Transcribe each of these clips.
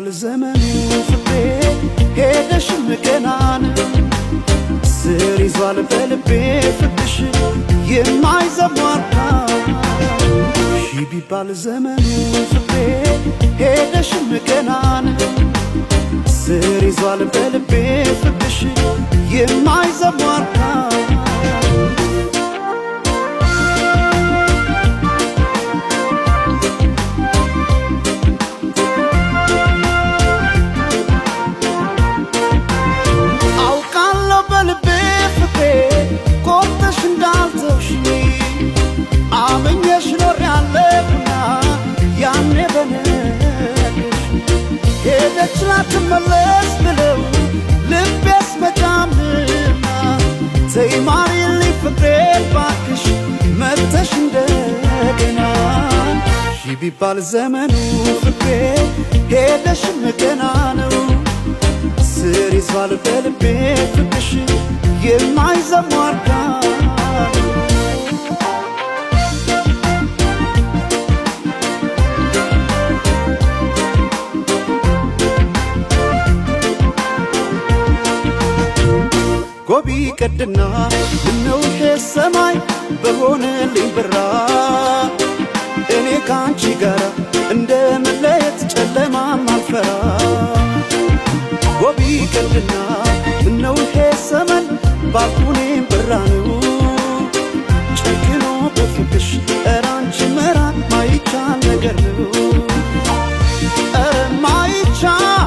ቢባል ዘመኑ ፍቅሬ ሄደሽም ገናን ስር ይዟል በልቤ ፍቅርሽ የማይዘሟርታ ቢባል ዘመኑ ፍቅሬ ሄደሽም ገናን ስር ይዟል በልቤ ፍቅርሽ የማይዘሟርታ ትመለስ ብለው ልቤስ መጫምና ተይማሪልኝ ፍቅሬ ባክሽ መተሽ እንደገና ቢባል ዘመኑ ፍቅሬ ሄደሽም ገና ነው ስር ይዟል በልቤ ፍቅርሽ የማይዘሟርታ ጎቢ ቀድና ምነው ሰማይ በሆነልኝ ብራ እኔ ካንቺ ጋር እንደመለየት ጨለማም አልፈራ ጎቢ ቀድና ምነው ሰማይ ባልኩኔም ብራ ነው ጨክኖ በፍቅሽ ኧረ አንቺ መራቅ ማይቻል ነገር ነው ኧረ ማይቻል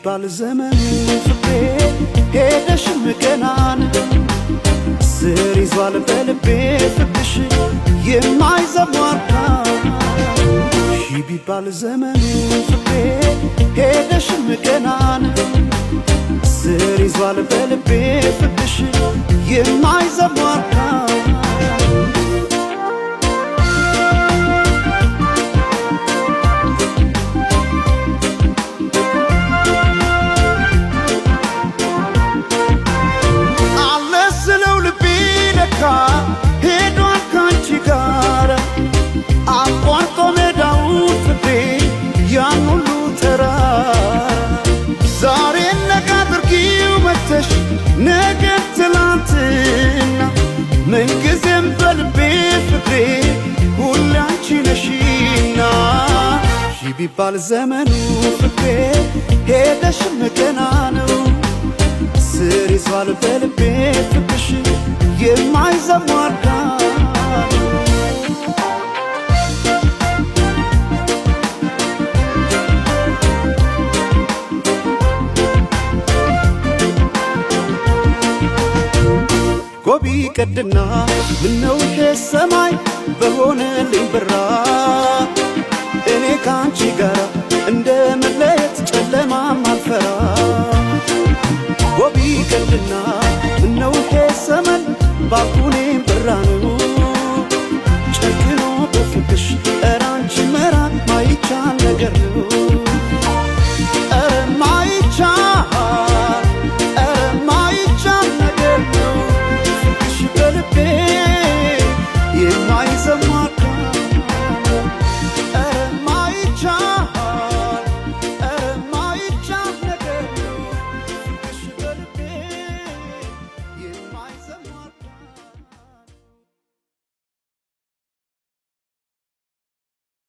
ቢባል ዘመኑ ፍቅሬ ሄደሽም ገናን ስር ይዟል በልቤ ፍቅርሽ የማይዘሟርታ ቢባል ዘመኑ ፍቅሬ ሄደሽም ገናን ስር ይዟል በልቤ ፍቅርሽ የማይዘሟርታ ሄዷል ካንቺ ጋር አቋርጦ ሜዳውን ፍቅሬ ያን ሁሉ ተራራ ዛሬ ነገ አድርጊው መተሽ ነገ ትላንትና ምንጊዜም በልቤ ፍቅሬ ሁሌ አንቺ ነሽና ቢባል ዘመኑ ፍቅሬ ሄደሽም ገና ነው ስር ይዟል በልቤ ፍቅርሽ የማይዘሟርታ ጎቢ ቀድና ምነው ሰማይ በሆነልኝ ብራ እኔ ካንቺ ጋር እንደመ